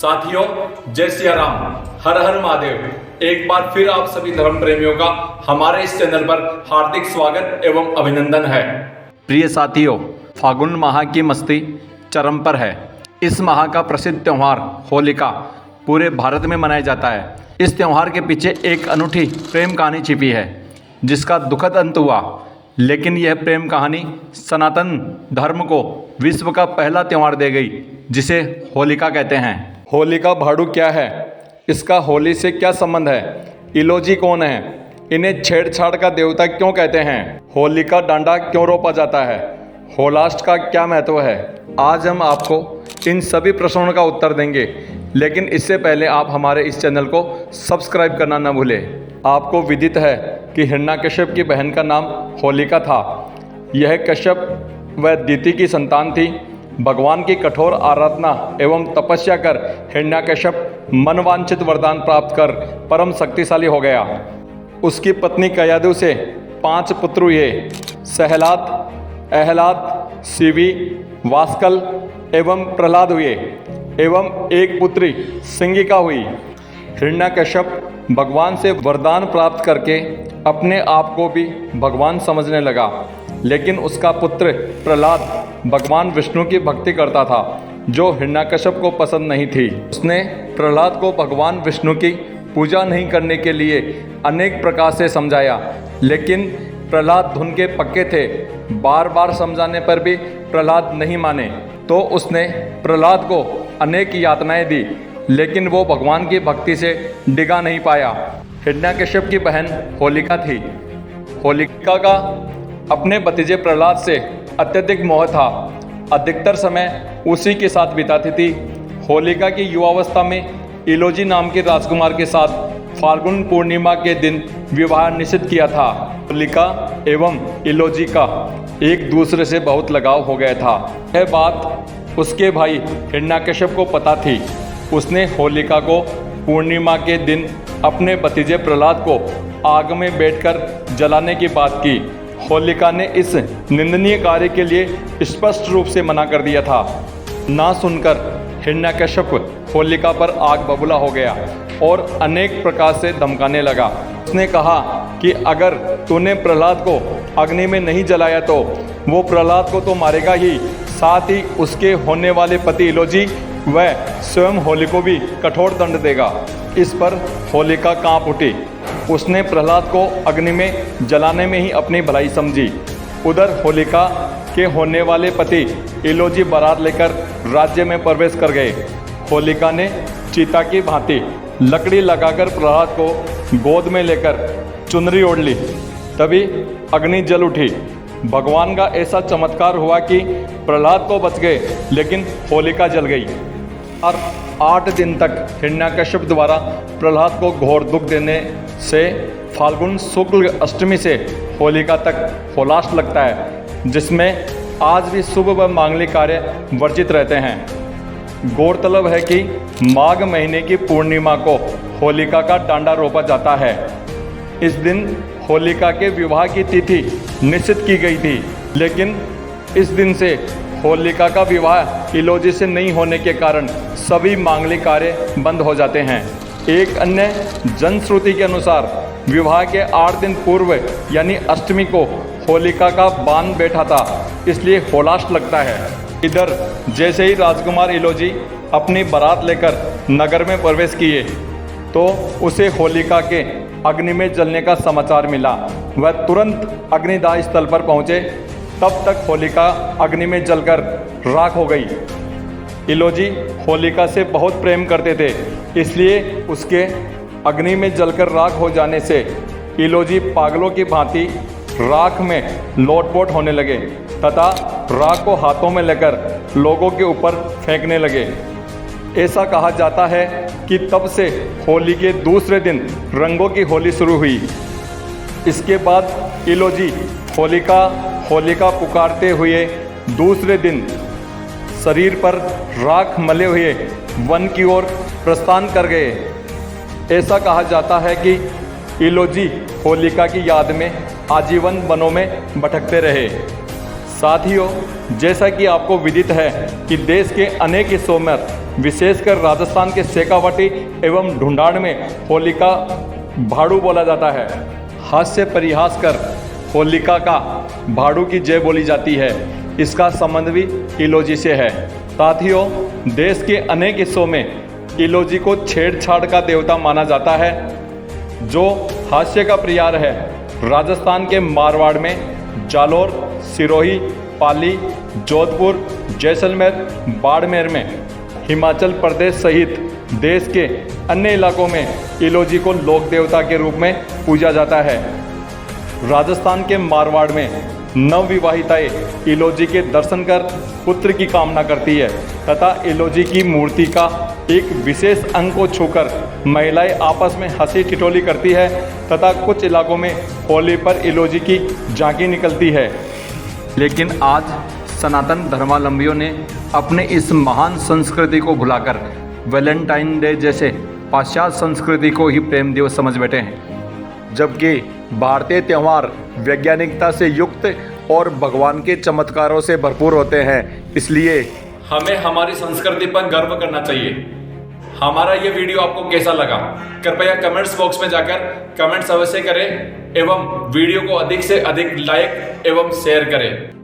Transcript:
साथियों, जय सिया राम, हर हर महादेव। एक बार फिर आप सभी धर्म प्रेमियों का हमारे इस चैनल पर हार्दिक स्वागत एवं अभिनंदन है। प्रिय साथियों, फागुन माह की मस्ती चरम पर है। इस माह का प्रसिद्ध त्यौहार होलिका पूरे भारत में मनाया जाता है। इस त्यौहार के पीछे एक अनूठी प्रेम कहानी छिपी है, जिसका दुखद अंत हुआ। लेकिन यह प्रेम कहानी सनातन धर्म को विश्व का पहला त्यौहार दे गई, जिसे होलिका कहते हैं। होलिका भाड़ू क्या है? इसका होली से क्या संबंध है? इलोजी कौन है? इन्हें छेड़छाड़ का देवता क्यों कहते हैं? होलिका डांडा क्यों रोपा जाता है? होलाष्ट का क्या महत्व है? आज हम आपको इन सभी प्रश्नों का उत्तर देंगे, लेकिन इससे पहले आप हमारे इस चैनल को सब्सक्राइब करना न भूलें। आपको विदित है कि हिरण्यकश्यप की बहन का नाम होलिका था। यह कश्यप व दिति की संतान थी। भगवान की कठोर आराधना एवं तपस्या कर हिरण्यकश्यप मनवांछित वरदान प्राप्त कर परम शक्तिशाली हो गया। उसकी पत्नी कयादु से 5 पुत्र हुए, सहलाद, अहलाद, शिवी, वास्कल एवं प्रहलाद हुए, एवं एक पुत्री सिंगिका हुई। हिरण्यकश्यप भगवान से वरदान प्राप्त करके अपने आप को भी भगवान समझने लगा, लेकिन उसका पुत्र प्रहलाद भगवान विष्णु की भक्ति करता था, जो हिरण्यकश्यप को पसंद नहीं थी। उसने प्रहलाद को भगवान विष्णु की पूजा नहीं करने के लिए अनेक प्रकार से समझाया, लेकिन प्रहलाद धुन के पक्के थे। बार बार समझाने पर भी प्रहलाद नहीं माने, तो उसने प्रहलाद को अनेक यातनाएं दी, लेकिन वो भगवान की भक्ति से डिगा नहीं पाया। हिरण्यकश्यप की बहन होलिका थी। होलिका का अपने भतीजे प्रहलाद से अत्यधिक मोह था। अधिकतर समय उसी के साथ बिताती थी। होलिका की युवावस्था में इलोजी नाम के राजकुमार के साथ फाल्गुन पूर्णिमा के दिन विवाह निश्चित किया था। होलिका एवं इलोजी का एक दूसरे से बहुत लगाव हो गया था। यह बात उसके भाई हिरण्यकश्यप को पता थी। उसने होलिका को पूर्णिमा के दिन अपने भतीजे प्रहलाद को आग में बैठकर जलाने की बात की। होलिका ने इस निंदनीय कार्य के लिए स्पष्ट रूप से मना कर दिया था। ना सुनकर हिरण्यकश्यप होलिका पर आग बबूला हो गया और अनेक प्रकार से धमकाने लगा। उसने कहा कि अगर तूने प्रहलाद को अग्नि में नहीं जलाया तो वो प्रहलाद को तो मारेगा ही, साथ ही उसके होने वाले पति इलोजी व स्वयं होली को भी कठोर दंड देगा। इस पर होलिका कांप उठी। उसने प्रहलाद को अग्नि में जलाने में ही अपनी भलाई समझी। उधर होलिका के होने वाले पति इलोजी बारात लेकर राज्य में प्रवेश कर गए। होलिका ने चीता की भांति लकड़ी लगाकर प्रहलाद को गोद में लेकर चुनरी ओढ़ ली। तभी अग्नि जल उठी। भगवान का ऐसा चमत्कार हुआ कि प्रहलाद तो बच गए, लेकिन होलिका जल गई। और 8 दिन तक हिरण्यकश्यप द्वारा प्रहलाद को घोर दुख देने से फाल्गुन शुक्ल अष्टमी से होलिका तक होलाष्ट लगता है, जिसमें आज भी शुभ व मांगलिक कार्य वर्जित रहते हैं। गौरतलब है कि माघ महीने की पूर्णिमा को होलिका का डांडा रोपा जाता है। इस दिन होलिका के विवाह की तिथि निश्चित की गई थी, लेकिन इस दिन से होलिका का विवाह इलोजी से नहीं होने के कारण सभी मांगलिक कार्य बंद हो जाते हैं। एक अन्य जनश्रुति के अनुसार विवाह के 8 दिन पूर्व यानी अष्टमी को होलिका का बान बैठा था, इसलिए होलाष्ट लगता है। इधर जैसे ही राजकुमार इलोजी अपनी बारात लेकर नगर में प्रवेश किए, तो उसे होलिका के अग्नि में जलने का समाचार मिला। वह तुरंत अग्निदाह स्थल पर पहुँचे। तब तक होलिका अग्नि में जलकर राख हो गई। इलोजी होलिका से बहुत प्रेम करते थे, इसलिए उसके अग्नि में जलकर राख हो जाने से इलोजी पागलों की भांति राख में लोटपोट होने लगे तथा राख को हाथों में लेकर लोगों के ऊपर फेंकने लगे। ऐसा कहा जाता है कि तब से होली के दूसरे दिन रंगों की होली शुरू हुई। इसके बाद इलोजी होलिका पुकारते हुए दूसरे दिन शरीर पर राख मले हुए वन की ओर प्रस्थान कर गए। ऐसा कहा जाता है कि इलोजी होलिका की याद में आजीवन वनों में भटकते रहे। साथियों, जैसा कि आपको विदित है कि देश के अनेक हिस्सों में विशेषकर राजस्थान के शेखावाटी एवं ढूंढाड़ में होलिका भाड़ू बोला जाता है। हास्य परिहास कर होलिका का भाड़ू की जय बोली जाती है। इसका संबंध भी इलोजी से है। साथियों, देश के अनेक हिस्सों में इलोजी को छेड़छाड़ का देवता माना जाता है, जो हास्य का प्रियार है। राजस्थान के मारवाड़ में जालोर, सिरोही, पाली, जोधपुर, जैसलमेर, बाड़मेर में, हिमाचल प्रदेश सहित देश के अन्य इलाकों में इलोजी को लोक देवता के रूप में पूजा जाता है। राजस्थान के मारवाड़ में नवविवाहिताएं इलोजी के दर्शन कर पुत्र की कामना करती है तथा इलोजी की मूर्ति का एक विशेष अंग को छूकर महिलाएं आपस में हंसी ठिठोली करती है तथा कुछ इलाकों में होली पर इलोजी की झांकी निकलती है। लेकिन आज सनातन धर्मावलंबियों ने अपने इस महान संस्कृति को भुलाकर वैलेंटाइन डे जैसे पाश्चात्य संस्कृति को ही प्रेम दिवस समझ बैठे हैं, जबकि भारतीय त्यौहार वैज्ञानिकता से युक्त और भगवान के चमत्कारों से भरपूर होते हैं। इसलिए हमें हमारी संस्कृति पर गर्व करना चाहिए। हमारा ये वीडियो आपको कैसा लगा, कृपया कमेंट्स बॉक्स में जाकर कमेंट्स अवश्य करें एवं वीडियो को अधिक से अधिक लाइक एवं शेयर करें।